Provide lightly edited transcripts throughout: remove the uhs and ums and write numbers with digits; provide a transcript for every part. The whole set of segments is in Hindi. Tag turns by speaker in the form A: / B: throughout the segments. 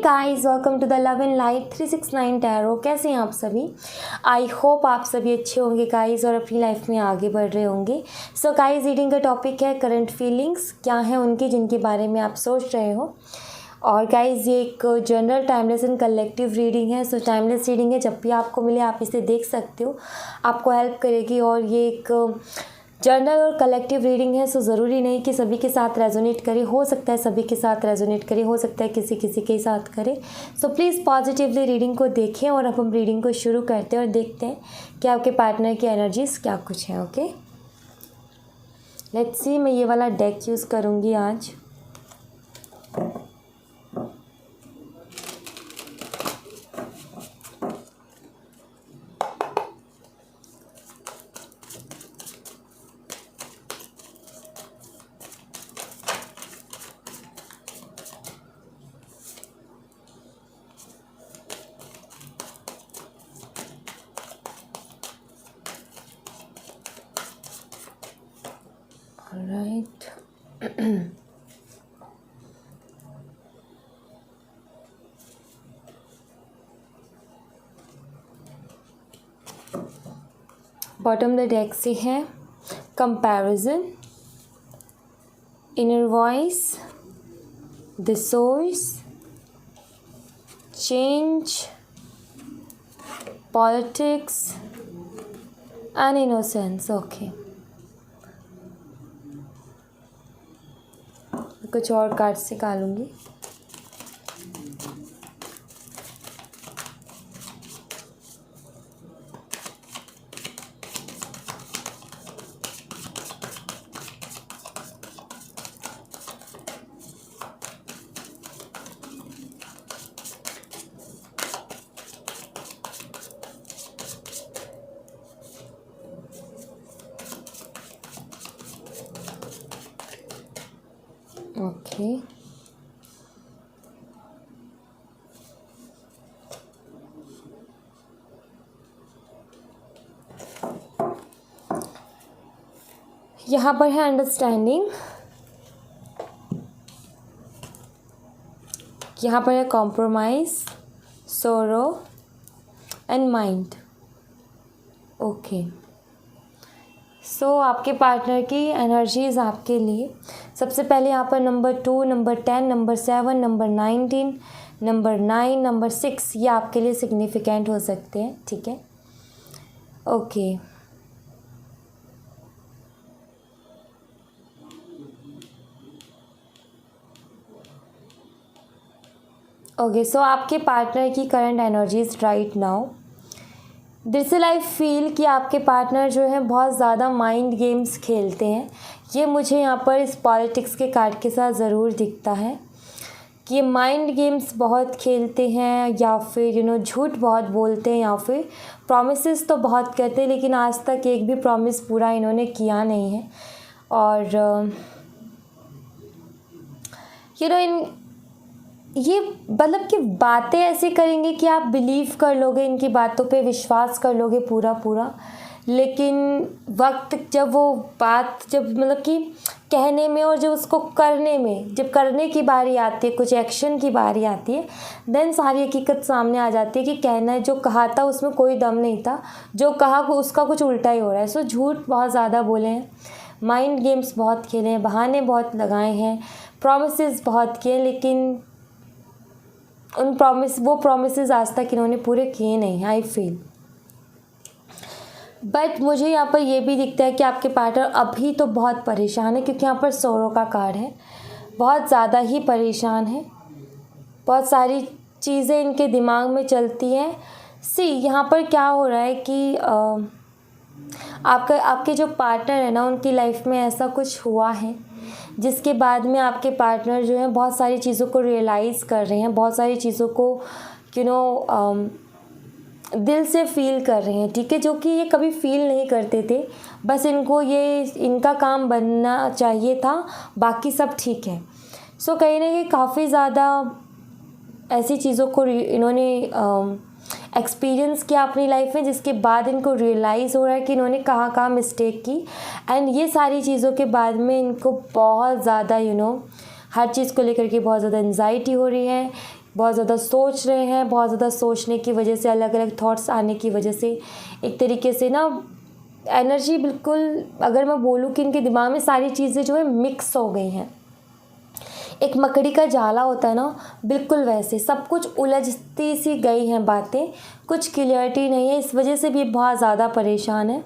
A: Guys, welcome to the love and light 369 tarot. कैसे हैं आप सभी? आई होप आप सभी अच्छे होंगे गाइस और अपनी लाइफ में आगे बढ़ रहे होंगे। सो गाइस, रीडिंग का टॉपिक है करंट फीलिंग्स क्या हैं उनकी, जिनके बारे में आप सोच रहे हो। और गाइस, ये एक general timeless and collective reading है। सो टाइमलेस रीडिंग है, जब भी आपको मिले आप इसे देख सकते हो, आपको हेल्प करेगी। और ये एक जनरल और कलेक्टिव रीडिंग है, सो ज़रूरी नहीं कि सभी के साथ रेजोनेट करे। हो सकता है सभी के साथ रेजोनेट करे, हो सकता है किसी किसी के साथ करे। सो प्लीज़ पॉजिटिवली रीडिंग को देखें और अब हम रीडिंग को शुरू करते हैं और देखते हैं कि आपके पार्टनर की एनर्जीज क्या कुछ है। ओके, लेट्स सी। मैं ये वाला डेक यूज़ करूँगी आज। Alright. बॉटम द डेक से है comparison, inner voice, the source, change, politics and innocence. Okay, कुछ और कार्ड्स निकालूंगी। ओके, यहाँ पर है अंडरस्टैंडिंग, यहाँ पर है compromise, sorrow and mind. Okay, so आपके पार्टनर की एनर्जीज आपके लिए सबसे पहले यहाँ पर number 2, number 10, number 7, number 19, number 9, number 6 ये आपके लिए सिग्निफिकेंट हो सकते हैं। ठीक है, ओके। ओके, सो आपके पार्टनर की करंट एनर्जीज राइट नाउ, दरअसल आई फील कि आपके पार्टनर जो है बहुत ज़्यादा माइंड गेम्स खेलते हैं। ये मुझे यहाँ पर इस पॉलिटिक्स के कार्ड के साथ ज़रूर दिखता है कि ये माइंड गेम्स बहुत खेलते हैं, या फिर झूठ बहुत बोलते हैं, या फिर प्रॉमिसेस तो बहुत करते हैं लेकिन आज तक एक भी प्रॉमिस पूरा इन्होंने किया नहीं है। और ये मतलब कि बातें ऐसी करेंगे कि आप बिलीव कर लोगे, इनकी बातों पे विश्वास कर लोगे पूरा पूरा। लेकिन वक्त जब वो बात मतलब कि कहने में और जब उसको करने में, जब करने की बारी आती है, कुछ एक्शन की बारी आती है, देन सारी हकीकत सामने आ जाती है कि कहना जो कहा था उसमें कोई दम नहीं था, जो कहा उसका कुछ उल्टा ही हो रहा है। सो झूठ बहुत ज़्यादा बोले हैं, माइंड गेम्स बहुत खेले हैं, बहाने बहुत लगाए हैं, प्रॉमिसेस बहुत किए, लेकिन वो प्रॉमिसेस आज तक इन्होंने पूरे किए नहीं हैं आई फील। बट मुझे यहाँ पर ये भी दिखता है कि आपके पार्टनर अभी तो बहुत परेशान है, क्योंकि यहाँ पर सोरो का कार्ड है, बहुत ज़्यादा ही परेशान है, बहुत सारी चीज़ें इनके दिमाग में चलती हैं। यहाँ पर क्या हो रहा है कि आपके जो पार्टनर है ना, उनकी लाइफ में ऐसा कुछ हुआ है जिसके बाद में आपके पार्टनर जो है बहुत सारी चीज़ों को रियलाइज़ कर रहे हैं, बहुत सारी चीज़ों को दिल से फील कर रहे हैं। ठीक है, जो कि ये कभी फील नहीं करते थे, बस इनका काम बनना चाहिए था, बाकी सब ठीक है। सो कहीं ना कहीं काफ़ी ज़्यादा ऐसी चीज़ों को इन्होंने एक्सपीरियंस किया अपनी लाइफ में, जिसके बाद इनको रियलाइज़ हो रहा है कि इन्होंने कहाँ कहाँ मिस्टेक की। एंड ये सारी चीज़ों के बाद में इनको बहुत ज़्यादा हर चीज़ को लेकर के बहुत ज़्यादा एंजाइटी हो रही है, बहुत ज़्यादा सोच रहे हैं, बहुत ज़्यादा सोचने की वजह से, अलग अलग थॉट्स आने की वजह से एक तरीके से ना एनर्जी बिल्कुल, अगर मैं बोलूँ कि इनके दिमाग में सारी चीज़ें जो है मिक्स हो गई हैं। एक मकड़ी का जाला होता है ना, बिल्कुल वैसे सब कुछ उलझती सी गई हैं बातें, कुछ क्लियरिटी नहीं है। इस वजह से भी बहुत ज़्यादा परेशान है।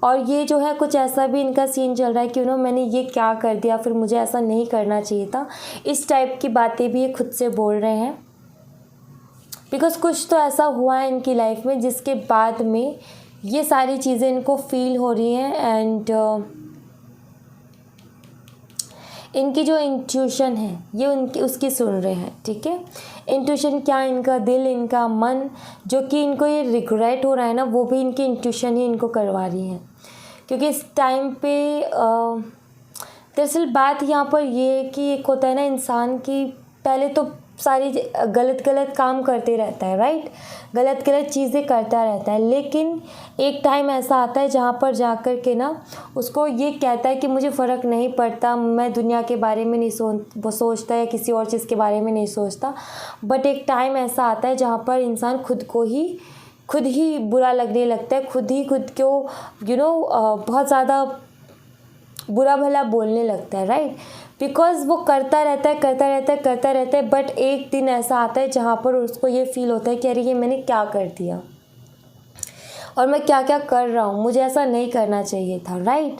A: और ये जो है कुछ ऐसा भी इनका सीन चल रहा है कि मैंने ये क्या कर दिया, फिर मुझे ऐसा नहीं करना चाहिए था। इस टाइप की बातें भी ये खुद से बोल रहे हैं, बिकॉज कुछ तो ऐसा हुआ है इनकी लाइफ में जिसके बाद में ये सारी चीज़ें इनको फील हो रही हैं। एंड इनकी जो इंट्यूशन है ये उनकी उसकी सुन रहे हैं, ठीक है। इंट्यूशन क्या, इनका दिल, इनका मन, जो कि इनको ये रिग्रेट हो रहा है ना, वो भी इनकी इंट्यूशन ही इनको करवा रही है। क्योंकि इस टाइम पे दरअसल बात यहाँ पर ये है कि एक होता है ना इंसान की, पहले तो सारी गलत गलत काम करते रहता है, राइट, गलत गलत चीज़ें करता रहता है, लेकिन एक टाइम ऐसा आता है जहाँ पर जाकर के ना उसको ये कहता है कि मुझे फ़र्क नहीं पड़ता, मैं दुनिया के बारे में नहीं सोचता या किसी और चीज़ के बारे में नहीं सोचता। बट एक टाइम ऐसा आता है जहाँ पर इंसान खुद ही बुरा लगने लगता है, खुद को बहुत ज़्यादा बुरा भला बोलने लगता है, राइट। बिकॉज़ वो करता रहता है बट एक दिन ऐसा आता है जहाँ पर उसको ये फील होता है कि अरे ये मैंने क्या कर दिया और मैं क्या क्या कर रहा हूँ, मुझे ऐसा नहीं करना चाहिए था, राइट।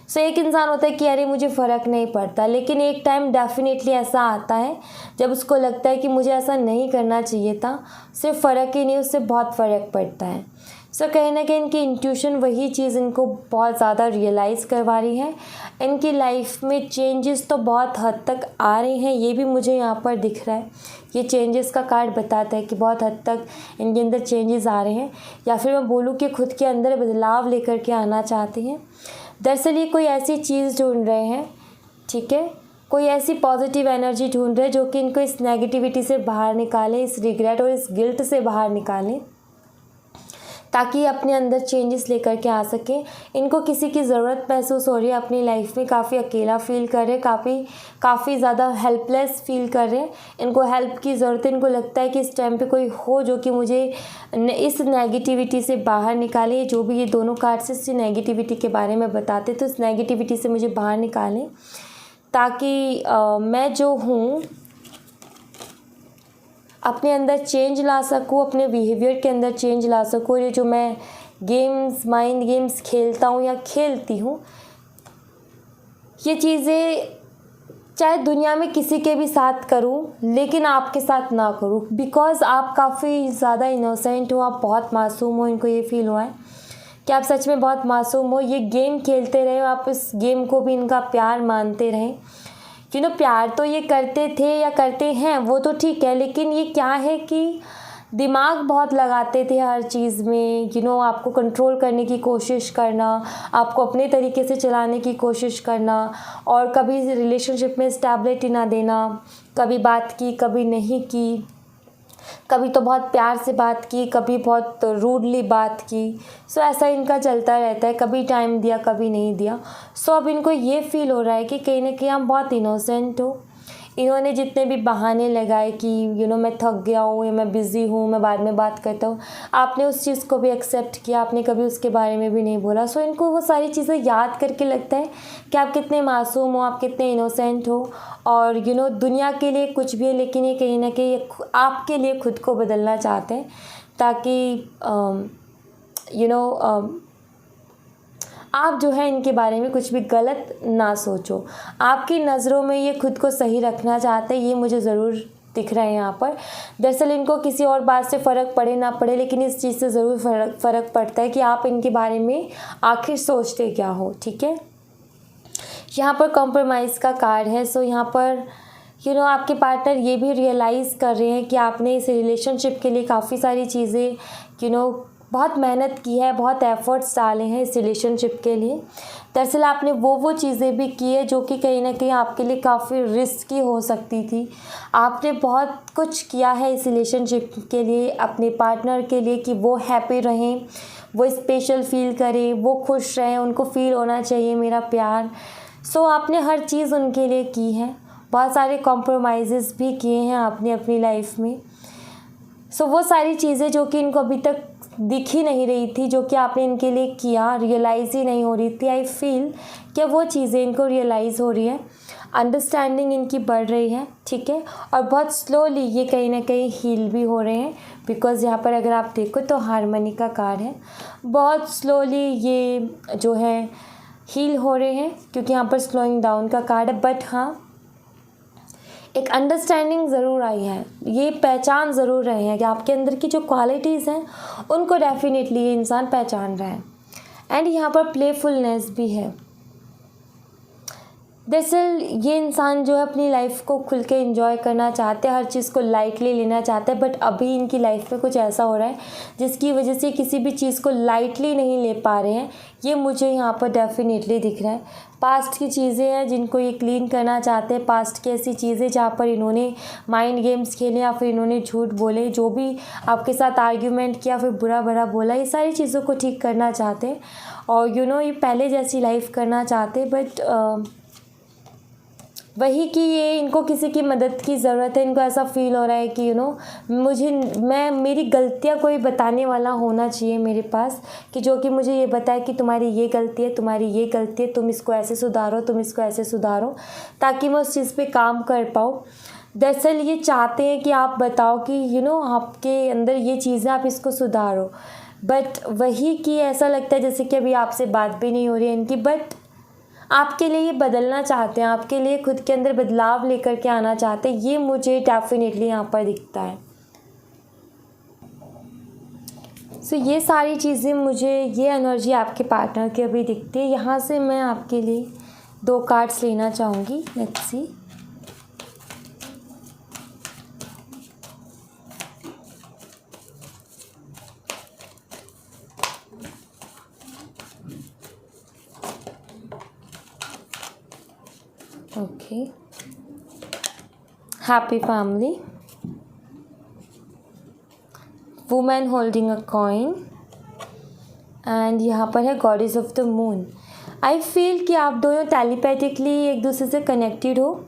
A: सो एक इंसान होता है कि अरे मुझे फ़र्क नहीं पड़ता, लेकिन एक टाइम डेफिनेटली ऐसा आता है जब उसको लगता है कि मुझे ऐसा नहीं करना चाहिए था। सिर्फ फ़र्क ही नहीं, उससे बहुत फ़र्क पड़ता है। सो कहीं ना कहीं इनकी इंट्यूशन वही चीज़ इनको बहुत ज़्यादा रियलाइज़ करवा रही है। इनकी लाइफ में चेंजेस तो बहुत हद तक आ रहे हैं, ये भी मुझे यहाँ पर दिख रहा है। ये चेंजेस का कार्ड बताता है कि बहुत हद तक इनके अंदर चेंजेस आ रहे हैं, या फिर मैं बोलूँ कि खुद के अंदर बदलाव लेकर के आना चाहते हैं। दरअसल ये कोई ऐसी चीज़ ढूंढ रहे हैं, ठीक है, कोई ऐसी पॉजिटिव एनर्जी ढूंढ रहे हैं जो कि इनको इस नेगेटिविटी से बाहर निकालें, इस रिग्रेट और इस गिल्ट से बाहर निकालें, ताकि अपने अंदर चेंजेस लेकर के आ सकें। इनको किसी की ज़रूरत महसूस हो रही है अपनी लाइफ में, काफ़ी अकेला फील कर रहे हैं, काफ़ी ज़्यादा हेल्पलेस फील कर रहे हैं। इनको हेल्प की ज़रूरत है, इनको लगता है कि इस टाइम पे कोई हो जो कि मुझे इस नेगेटिविटी से बाहर निकाले। जो भी ये दोनों कार्ड्स इस नेगेटिविटी के बारे में बताते, तो इस नेगेटिविटी से मुझे बाहर निकालें, ताकि मैं जो हूँ अपने अंदर चेंज ला सकूँ, अपने बिहेवियर के अंदर चेंज ला सकूँ। ये जो मैं माइंड गेम्स खेलता हूँ या खेलती हूँ, ये चीज़ें चाहे दुनिया में किसी के भी साथ करूँ लेकिन आपके साथ ना करूँ, बिकॉज़ आप काफ़ी ज़्यादा इनोसेंट हो, आप बहुत मासूम हो। इनको ये फील हुआ है कि आप सच में बहुत मासूम हो। ये गेम खेलते रहे, आप इस गेम को भी इनका प्यार मानते रहें। प्यार तो ये करते थे या करते हैं वो तो ठीक है, लेकिन ये क्या है कि दिमाग बहुत लगाते थे हर चीज़ में। आपको कंट्रोल करने की कोशिश करना, आपको अपने तरीके से चलाने की कोशिश करना, और कभी रिलेशनशिप में स्टेबिलिटी ना देना। कभी बात की, कभी नहीं की, कभी तो बहुत प्यार से बात की, कभी बहुत रूडली बात की। सो ऐसा इनका चलता रहता है, कभी टाइम दिया, कभी नहीं दिया। सो अब इनको ये फील हो रहा है कि कहीं ना कहीं आप बहुत इनोसेंट हो। इन्होंने जितने भी बहाने लगाए कि मैं थक गया हूँ या मैं बिज़ी हूँ, मैं बाद में बात करता हूँ, आपने उस चीज़ को भी एक्सेप्ट किया, आपने कभी उसके बारे में भी नहीं बोला। सो इनको वो सारी चीज़ें याद करके लगता है कि आप कितने मासूम हो, आप कितने इनोसेंट हो, और दुनिया के लिए कुछ भी है, लेकिन ये कहीं ना कहीं आपके लिए खुद को बदलना चाहते हैं, ताकि आप जो है इनके बारे में कुछ भी गलत ना सोचो। आपकी नज़रों में ये खुद को सही रखना चाहते हैं, ये मुझे ज़रूर दिख रहा है यहाँ पर। दरअसल इनको किसी और बात से फ़र्क पड़े ना पड़े, लेकिन इस चीज़ से ज़रूर फ़र्क पड़ता है कि आप इनके बारे में आखिर सोचते क्या हो, ठीक है। यहाँ पर कॉम्प्रोमाइज़ का कार्ड है। सो यहाँ पर आपके पार्टनर ये भी रियलाइज़ कर रहे हैं कि आपने इस रिलेशनशिप के लिए काफ़ी सारी चीज़ें बहुत मेहनत की है, बहुत एफ़र्ट्स डाले हैं इस रिलेशनशिप के लिए। दरअसल आपने वो चीज़ें भी की है जो कि कहीं ना कहीं आपके लिए काफ़ी रिस्की हो सकती थी। आपने बहुत कुछ किया है इस रिलेशनशिप के लिए, अपने पार्टनर के लिए, कि वो हैप्पी रहें, वो स्पेशल फील करें, वो खुश रहें, उनको फील होना चाहिए मेरा प्यार। सो आपने हर चीज़ उनके लिए की है, बहुत सारे कॉम्प्रोमाइज़ेस भी किए हैं आपने अपनी लाइफ में। सो वो सारी चीज़ें जो कि इनको अभी तक दिख ही नहीं रही थी, जो कि आपने इनके लिए किया, रियलाइज़ ही नहीं हो रही थी, आई फील कि वो चीज़ें इनको रियलाइज़ हो रही है, अंडरस्टैंडिंग इनकी बढ़ रही है, ठीक है। और बहुत स्लोली ये कहीं ना कहीं हील भी हो रहे हैं, बिकॉज़ यहाँ पर अगर आप देखो तो हारमोनी का कार्ड है। बहुत स्लोली ये जो है हील हो रहे हैं, क्योंकि यहाँ पर स्लोइंग डाउन का कार्ड है। बट हाँ, एक अंडरस्टैंडिंग ज़रूर आई है, ये पहचान ज़रूर रहे हैं कि आपके अंदर की जो क्वालिटीज़ हैं उनको डेफिनेटली ये इंसान पहचान रहा है। एंड यहाँ पर प्लेफुलनेस भी है। दरअसल ये इंसान जो है अपनी लाइफ को खुल के एंजॉय करना चाहते हैं, हर चीज़ को लाइटली लेना चाहते हैं। बट अभी इनकी लाइफ में कुछ ऐसा हो रहा है जिसकी वजह से किसी भी चीज़ को लाइटली नहीं ले पा रहे हैं, ये मुझे यहाँ पर डेफिनेटली दिख रहा है। पास्ट की चीज़ें हैं जिनको ये क्लीन करना चाहते हैं, पास्ट की ऐसी चीज़ें जहाँ पर इन्होंने माइंड गेम्स खेले या फिर इन्होंने झूठ बोले, जो भी आपके साथ आर्ग्यूमेंट किया फिर बुरा भरा बोला, ये सारी चीज़ों को ठीक करना चाहते हैं। और ये पहले जैसी लाइफ करना चाहते। बट वही कि ये इनको किसी की मदद की ज़रूरत है। इनको ऐसा फील हो रहा है कि मेरी गलतियाँ कोई बताने वाला होना चाहिए मेरे पास, कि जो कि मुझे ये बताए कि तुम्हारी ये गलती है, तुम्हारी ये गलती है, तुम इसको ऐसे सुधारो, तुम इसको ऐसे सुधारो, ताकि मैं उस चीज़ पे काम कर पाऊँ। दरअसल ये चाहते हैं कि आप बताओ कि आपके अंदर ये चीज़ें, आप इसको सुधारो। बट वही कि ऐसा लगता है जैसे कि अभी आपसे बात भी नहीं हो रही है इनकी। बट आपके लिए ये बदलना चाहते हैं, आपके लिए खुद के अंदर बदलाव लेकर के आना चाहते हैं, ये मुझे डेफिनेटली यहाँ पर दिखता है। सो ये सारी चीज़ें मुझे, ये एनर्जी आपके पार्टनर की अभी दिखती है। यहाँ से मैं आपके लिए 2 कार्ड्स लेना चाहूँगी। Let's see. Okay, happy family, women holding a coin, and यहाँ पर है goddess of the moon. I feel कि आप दोनों टेलीपैथिकली एक दूसरे से कनेक्टेड हो,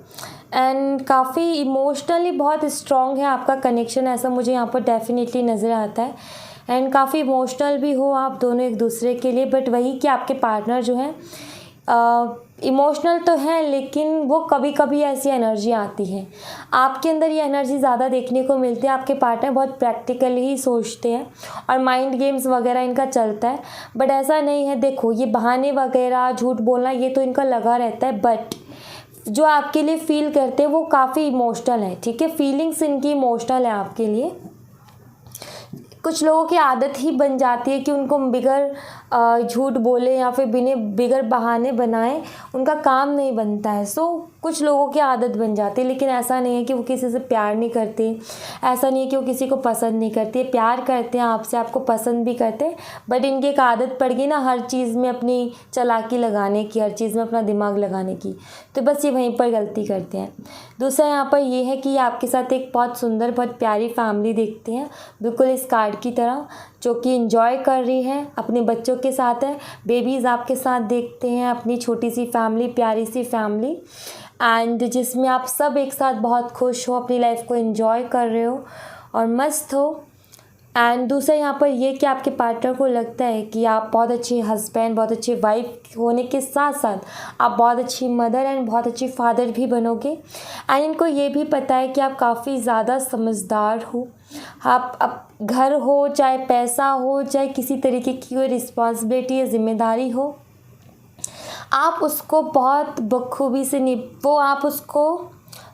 A: एंड काफ़ी इमोशनली बहुत स्ट्रॉन्ग है आपका कनेक्शन, ऐसा मुझे यहाँ पर डेफिनेटली नज़र आता है। एंड काफ़ी इमोशनल भी हो आप दोनों एक दूसरे के लिए। बट वही कि आपके पार्टनर जो है इमोशनल तो है, लेकिन वो कभी कभी ऐसी एनर्जी आती है, आपके अंदर ये एनर्जी ज़्यादा देखने को मिलती है। आपके पार्टनर बहुत प्रैक्टिकली ही सोचते हैं और माइंड गेम्स वगैरह इनका चलता है। बट ऐसा नहीं है, देखो ये बहाने वगैरह झूठ बोलना ये तो इनका लगा रहता है। बट जो आपके लिए फील करते हैं वो काफ़ी इमोशनल है, ठीक है। फीलिंग्स इनकी इमोशनल है आपके लिए। कुछ लोगों की आदत ही बन जाती है कि उनको बिगर झूठ बोले या फिर बिगर बहाने बनाए उनका काम नहीं बनता है। सो कुछ लोगों की आदत बन जाती है, लेकिन ऐसा नहीं है कि वो किसी से प्यार नहीं करते, ऐसा नहीं है कि वो किसी को पसंद नहीं करते। प्यार करते हैं आपसे, आपको पसंद भी करते हैं। बट इनकी एक आदत पड़ गई ना हर चीज़ में अपनी चालाकी लगाने की, हर चीज़ में अपना दिमाग लगाने की, तो बस ये वहीं पर गलती करते हैं। दूसरा यहाँ पर ये है कि आपके साथ एक बहुत सुंदर बहुत प्यारी फैमिली देखते हैं, बिल्कुल इस कार्ड की तरह, जो कि इंजॉय कर रही है, अपने बच्चों के साथ है, बेबीज़ आपके साथ देखते हैं, अपनी छोटी सी फैमिली, प्यारी सी फैमिली, एंड जिसमें आप सब एक साथ बहुत खुश हो, अपनी लाइफ को एंजॉय कर रहे हो और मस्त हो। एंड दूसरा यहाँ पर ये कि आपके पार्टनर को लगता है कि आप बहुत अच्छे हस्बैंड, बहुत अच्छे वाइफ होने के साथ साथ आप बहुत अच्छी मदर एंड बहुत अच्छी फादर भी बनोगे। एंड इनको ये भी पता है कि आप काफ़ी ज़्यादा समझदार हो। आप घर हो, चाहे पैसा हो, चाहे किसी तरीके की कोई रिस्पॉन्सिबिलिटी या जिम्मेदारी हो, आप उसको बहुत बखूबी से आप उसको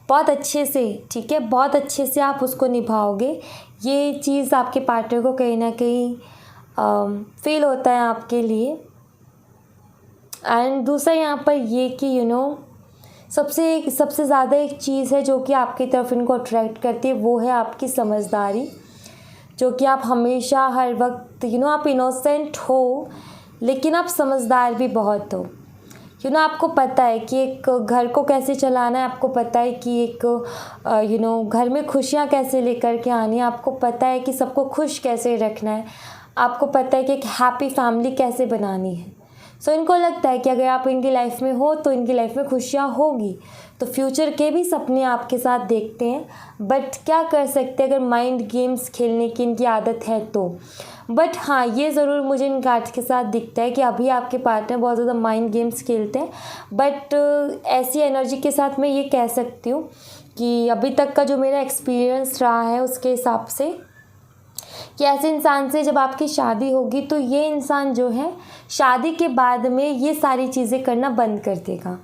A: बहुत अच्छे से, ठीक है, बहुत अच्छे से आप उसको निभाओगे। ये चीज़ आपके पार्टनर को कहीं ना कहीं फील होता है आपके लिए। एंड दूसरा यहाँ पर ये कि सबसे ज़्यादा एक चीज़ है जो कि आपकी तरफ इनको अट्रैक्ट करती है, वो है आपकी समझदारी, जो कि आप हमेशा हर वक्त आप इनोसेंट हो, लेकिन आप समझदार भी बहुत हो। आपको पता है कि एक घर को कैसे चलाना है, आपको पता है कि एक घर में खुशियाँ कैसे लेकर के आनी है, आपको पता है कि सबको खुश कैसे रखना है, आपको पता है कि एक हैप्पी फैमिली कैसे बनानी है। सो इनको लगता है कि अगर आप इनकी लाइफ में हो तो इनकी लाइफ में खुशियाँ होगी। तो फ्यूचर के भी सपने आपके साथ देखते हैं, बट क्या कर सकते हैं अगर माइंड गेम्स खेलने की इनकी आदत है तो। बट हाँ, ये ज़रूर मुझे इन कार्ड्स के साथ दिखता है कि अभी आपके पार्टनर बहुत ज़्यादा माइंड गेम्स खेलते हैं। बट ऐसी एनर्जी के साथ मैं ये कह सकती हूँ कि अभी तक का जो मेरा एक्सपीरियंस रहा है उसके हिसाब से, कि ऐसे इंसान से जब आपकी शादी होगी तो ये इंसान जो है शादी के बाद में ये सारी चीज़ें करना बंद कर देगा।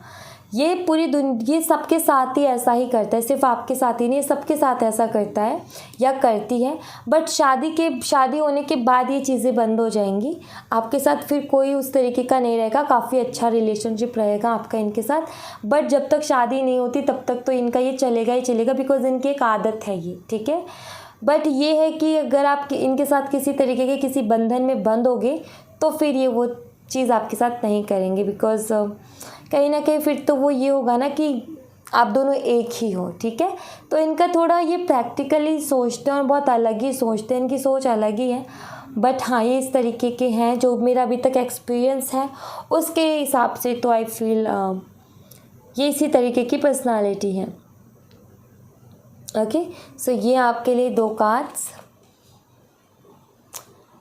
A: ये पूरी दुनिया, ये सबके साथ ही ऐसा ही करता है, सिर्फ आपके साथ ही नहीं, सबके साथ ऐसा करता है या करती है। बट शादी होने के बाद ये चीज़ें बंद हो जाएंगी। आपके साथ फिर कोई उस तरीके का नहीं रहेगा, काफ़ी अच्छा रिलेशनशिप रहेगा आपका इनके साथ। बट जब तक शादी नहीं होती तब तक तो इनका ये चलेगा ही चलेगा, बिकॉज इनकी एक आदत है ये, ठीक है। बट ये है कि अगर आप इनके साथ किसी तरीके के किसी बंधन में बंद होगे तो फिर ये वो चीज़ आपके साथ नहीं करेंगे, बिकॉज कहीं ना कहीं फिर तो वो ये होगा ना कि आप दोनों एक ही हो, ठीक है। तो इनका थोड़ा ये प्रैक्टिकली सोचते हैं और बहुत अलग ही सोचते हैं, इनकी सोच अलग ही है। बट हाँ, ये इस तरीके के हैं, जो मेरा अभी तक एक्सपीरियंस है उसके हिसाब से तो आई फील ये इसी तरीके की पर्सनालिटी है। ओके, सो ये आपके लिए 2 कार्ड्स,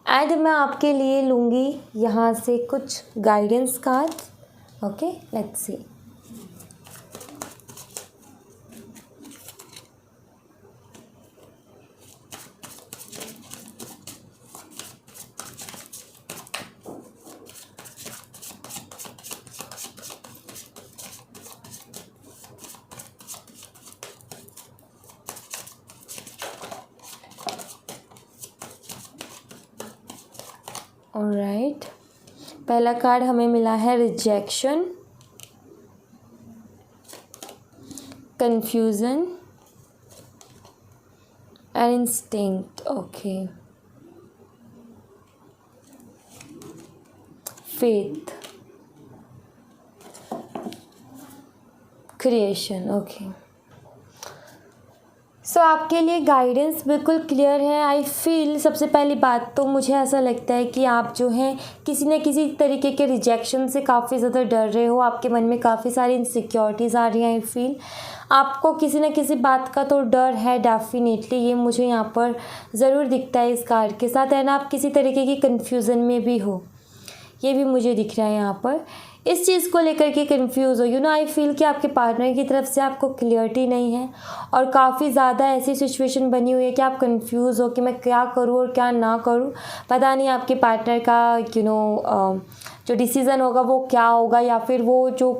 A: एंड मैं आपके लिए लूँगी यहाँ से कुछ guidance cards. Okay, let's see. Alright, पहला कार्ड हमें मिला है rejection, confusion and instinct. Okay, faith, creation. Okay, so आपके लिए गाइडेंस बिल्कुल क्लियर है। आई फील सबसे पहली बात तो मुझे ऐसा लगता है कि आप जो हैं किसी न किसी तरीके के रिजेक्शन से काफ़ी ज़्यादा डर रहे हो, आपके मन में काफ़ी सारी इनसिक्योरिटीज़ आ रही हैं। आई फील आपको किसी न किसी बात का तो डर है डेफिनेटली, ये मुझे यहाँ पर ज़रूर दिखता है इस कार्ड के साथ। एंड आप किसी तरीके की कन्फ्यूज़न में भी हो, ये भी मुझे दिख रहा है यहाँ पर। इस चीज़ को लेकर के कंफ्यूज हो, आई फील कि आपके पार्टनर की तरफ से आपको क्लियरिटी नहीं है और काफ़ी ज़्यादा ऐसी सिचुएशन बनी हुई है कि आप कंफ्यूज हो कि मैं क्या करूँ और क्या ना करूँ। पता नहीं आपके पार्टनर का जो डिसीज़न होगा वो क्या होगा, या फिर वो जो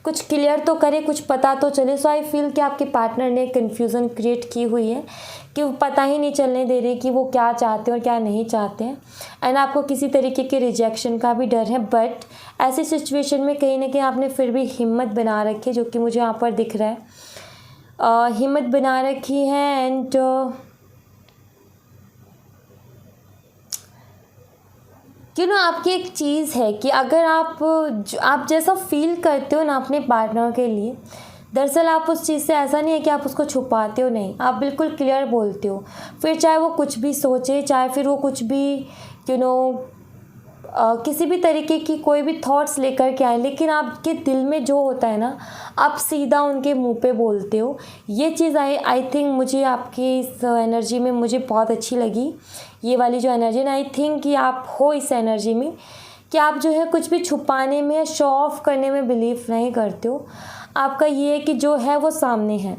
A: कुछ क्लियर तो करे, कुछ पता तो चले। सो आई फील कि आपके पार्टनर ने कन्फ्यूज़न क्रिएट की हुई है कि वो पता ही नहीं चलने दे रहे कि वो क्या चाहते हैं और क्या नहीं चाहते हैं। एंड आपको किसी तरीके के रिजेक्शन का भी डर है। बट ऐसी सिचुएशन में कहीं ना कहीं आपने फिर भी हिम्मत बना रखी है, जो कि मुझे यहाँ पर दिख रहा है। हिम्मत बना रखी है। एंड आपकी एक चीज़ है कि अगर आप जैसा फील करते हो ना अपने पार्टनर के लिए, दरअसल आप उस चीज़ से, ऐसा नहीं है कि आप उसको छुपाते हो, नहीं, आप बिल्कुल क्लियर बोलते हो। फिर चाहे वो कुछ भी सोचे, चाहे फिर वो कुछ भी किसी भी तरीके की कोई भी थॉट्स लेकर के आए, लेकिन आपके दिल में जो होता है ना, आप सीधा उनके मुंह पे बोलते हो। ये चीज़ आई थिंक मुझे आपकी इस एनर्जी में मुझे बहुत अच्छी लगी, ये वाली जो एनर्जी ना। आई थिंक कि आप हो इस एनर्जी में कि आप जो है कुछ भी छुपाने में या शो ऑफ करने में बिलीव नहीं करते हो। आपका ये है कि जो है वो सामने है,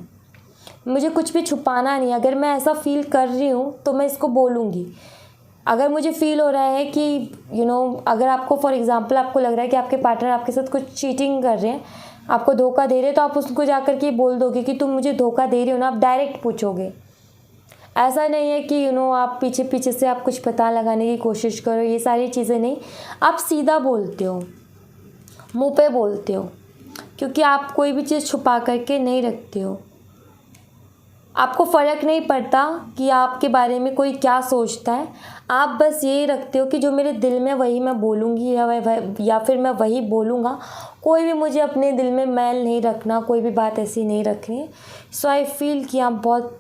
A: मुझे कुछ भी छुपाना नहीं। अगर मैं ऐसा फील कर रही हूँ तो मैं इसको बोलूँगी। अगर मुझे फील हो रहा है कि अगर आपको फॉर एग्जांपल आपको लग रहा है कि आपके पार्टनर आपके साथ कुछ चीटिंग कर रहे हैं, आपको धोखा दे रहे हैं, तो आप उसको जाकर के बोल दोगे कि तुम मुझे धोखा दे रही हो ना। आप डायरेक्ट पूछोगे, ऐसा नहीं है कि आप पीछे पीछे से आप कुछ पता लगाने की कोशिश करो, ये सारी चीज़ें नहीं। आप सीधा बोलते हो, मुंह पे बोलते हो, क्योंकि आप कोई भी चीज़ छुपा करके नहीं रखते हो। आपको फ़र्क नहीं पड़ता कि आपके बारे में कोई क्या सोचता है, आप बस यही रखते हो कि जो मेरे दिल में वही मैं बोलूँगी या फिर मैं वही बोलूँगा। कोई भी मुझे अपने दिल में मैल नहीं रखना, कोई भी बात ऐसी नहीं रखनी। सो आई फील कि आप बहुत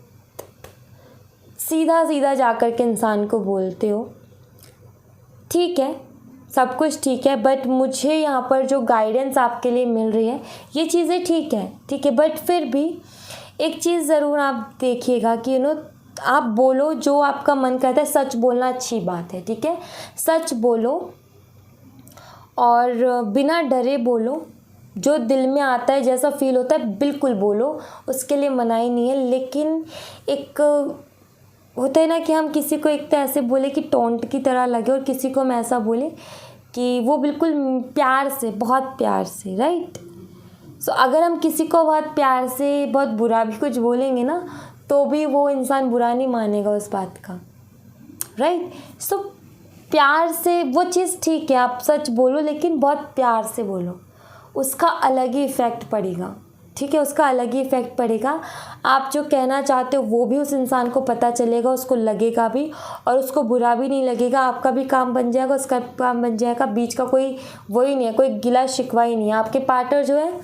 A: सीधा सीधा जा कर के इंसान को बोलते हो, ठीक है। सब कुछ ठीक है, बट मुझे यहाँ पर जो गाइडेंस आपके लिए मिल रही है ये चीज़ें ठीक है, बट फिर भी एक चीज़ ज़रूर आप देखिएगा कि आप बोलो जो आपका मन करता है। सच बोलना अच्छी बात है, ठीक है, सच बोलो और बिना डरे बोलो। जो दिल में आता है, जैसा फील होता है बिल्कुल बोलो, उसके लिए मनाही नहीं है। लेकिन एक होता है ना कि हम किसी को एक तो ऐसे बोले कि टोंट की तरह लगे, और किसी को हम ऐसा बोले कि वो बिल्कुल प्यार से, बहुत प्यार से, राइट। सो अगर हम किसी को बहुत प्यार से बहुत बुरा भी कुछ बोलेंगे ना, तो भी वो इंसान बुरा नहीं मानेगा उस बात का, राइट। सो प्यार से वो चीज़ ठीक है, आप सच बोलो लेकिन बहुत प्यार से बोलो, उसका अलग ही इफ़ेक्ट पड़ेगा, ठीक है, उसका अलग ही इफ़ेक्ट पड़ेगा। आप जो कहना चाहते हो वो भी उस इंसान को पता चलेगा, उसको लगेगा भी, और उसको बुरा भी नहीं लगेगा। आपका भी काम बन जाएगा, उसका काम बन जाएगा, बीच का कोई वही नहीं है, कोई गिला शिकवा ही नहीं है। आपके पार्टनर जो है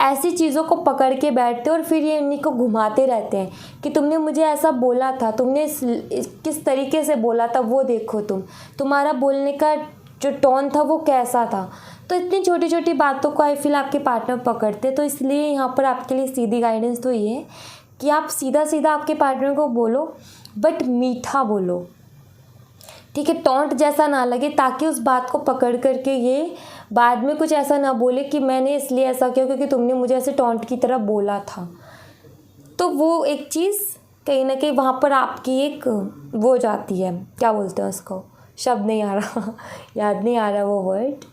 A: ऐसी चीज़ों को पकड़ के बैठते और फिर ये इन्हीं को घुमाते रहते हैं कि तुमने मुझे ऐसा बोला था, तुमने किस तरीके से बोला था, वो देखो, तुम्हारा बोलने का जो टोन था वो कैसा था। तो इतनी छोटी छोटी बातों को आई फील आपके पार्टनर पकड़ते। तो इसलिए यहाँ पर आपके लिए सीधी गाइडेंस तो ये है कि आप सीधा सीधा आपके पार्टनर को बोलो, बट मीठा बोलो, ठीक है, टोंट जैसा ना लगे, ताकि उस बात को पकड़ करके ये बाद में कुछ ऐसा ना बोले कि मैंने इसलिए ऐसा किया क्योंकि तुमने मुझे ऐसे टोंट की तरह बोला था। तो वो एक चीज़ कहीं ना कहीं वहाँ पर आपकी एक वो जाती है, क्या बोलते हैं उसको, शब्द नहीं आ रहा याद नहीं आ रहा वो वर्ड।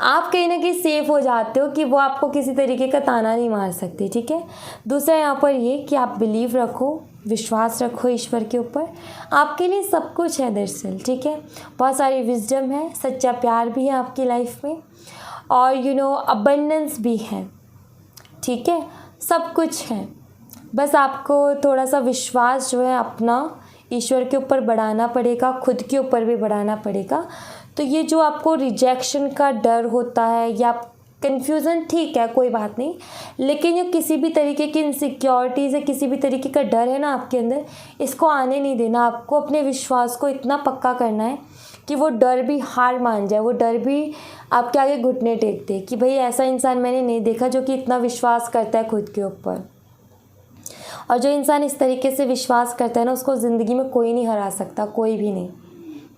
A: आप कहीं ना कहीं सेफ हो जाते हो कि वो आपको किसी तरीके का ताना नहीं मार सकती, ठीक है। दूसरा यहाँ पर ये कि आप बिलीव रखो, विश्वास रखो ईश्वर के ऊपर, आपके लिए सब कुछ है दरअसल, ठीक है। बहुत सारी विजडम है, सच्चा प्यार भी है आपकी लाइफ में, और अबंडेंस भी है, ठीक है, सब कुछ है। बस आपको थोड़ा सा विश्वास जो है अपना ईश्वर के ऊपर बढ़ाना पड़ेगा, खुद के ऊपर भी बढ़ाना पड़ेगा। तो ये जो आपको रिजेक्शन का डर होता है या कन्फ्यूज़न, ठीक है, कोई बात नहीं, लेकिन ये किसी भी तरीके की इनसिक्योरिटीज़ है, किसी भी तरीके का डर है ना आपके अंदर, इसको आने नहीं देना। आपको अपने विश्वास को इतना पक्का करना है कि वो डर भी हार मान जाए, वो डर भी आपके आगे घुटने टेक दे कि भाई ऐसा इंसान मैंने नहीं देखा जो कि इतना विश्वास करता है खुद के ऊपर। और जो इंसान इस तरीके से विश्वास करता है ना, उसको ज़िंदगी में कोई नहीं हरा सकता, कोई भी नहीं,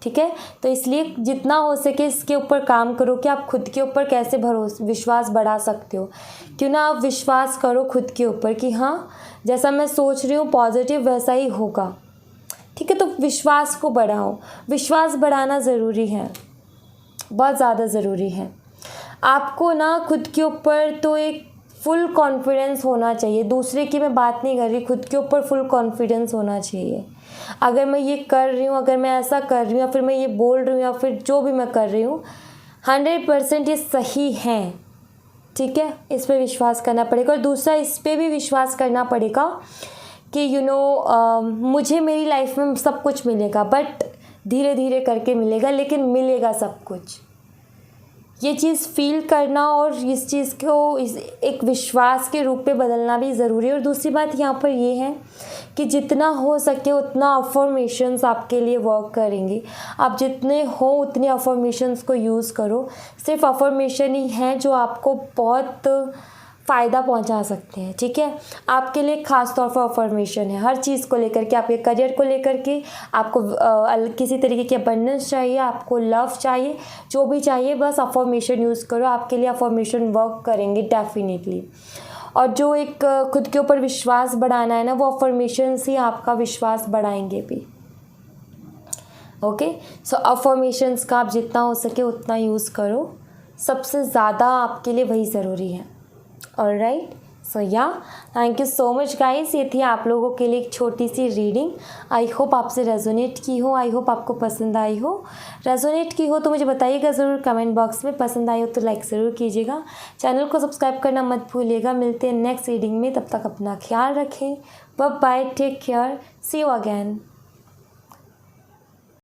A: ठीक है। तो इसलिए जितना हो सके इसके ऊपर काम करो कि आप खुद के ऊपर कैसे विश्वास बढ़ा सकते हो। क्यों ना आप विश्वास करो खुद के ऊपर कि हाँ, जैसा मैं सोच रही हूँ पॉजिटिव वैसा ही होगा, ठीक है। तो विश्वास को बढ़ाओ, विश्वास बढ़ाना ज़रूरी है, बहुत ज़्यादा ज़रूरी है। आपको ना खुद के ऊपर तो एक फुल कॉन्फिडेंस होना चाहिए, दूसरे की मैं बात नहीं कर रही, खुद के ऊपर फुल कॉन्फिडेंस होना चाहिए। अगर मैं ये कर रही हूँ, अगर मैं ऐसा कर रही हूँ, या फिर मैं ये बोल रही हूँ, या फिर जो भी मैं कर रही हूँ 100% ये सही है, ठीक है, इस पर विश्वास करना पड़ेगा। और दूसरा, इस पर भी विश्वास करना पड़ेगा कि मुझे मेरी लाइफ में सब कुछ मिलेगा, बट धीरे धीरे करके मिलेगा, लेकिन मिलेगा सब कुछ। ये चीज़ फील करना और इस चीज़ को एक विश्वास के रूप में बदलना भी ज़रूरी है। और दूसरी बात यहाँ पर ये है कि जितना हो सके उतना अफर्मेशंस आपके लिए वर्क करेंगे। आप जितने हो उतने अफर्मेशंस को यूज़ करो। सिर्फ अफर्मेशन ही है जो आपको बहुत फ़ायदा पहुंचा सकते हैं, ठीक है। आपके लिए ख़ास तौर पर अफर्मेशन है हर चीज़ को लेकर के, आपके करियर को लेकर के, आपको किसी तरीके की अबंडेंस चाहिए, आपको लव चाहिए, जो भी चाहिए, बस अफर्मेशन यूज़ करो, आपके लिए अफर्मेशन वर्क करेंगे डेफिनेटली। और जो एक खुद के ऊपर विश्वास बढ़ाना है ना, वो अफर्मेशंस ही आपका विश्वास बढ़ाएंगे भी, ओके। सो अफर्मेशंस का आप जितना हो सके उतना यूज़ करो, सबसे ज़्यादा आपके लिए वही ज़रूरी है। ऑलराइट, सो या thank you so much guys. ये थी आप लोगों के लिए एक छोटी सी रीडिंग। आई होप आपसे रेजोनेट की हो, आई होप आपको पसंद आई हो। रेजोनेट की हो तो मुझे बताइएगा ज़रूर कमेंट बॉक्स में, पसंद आई हो तो लाइक ज़रूर कीजिएगा, चैनल को सब्सक्राइब करना मत भूलिएगा। मिलते हैं नेक्स्ट रीडिंग में, तब तक अपना ख्याल रखें, bye bye, take care, see you again.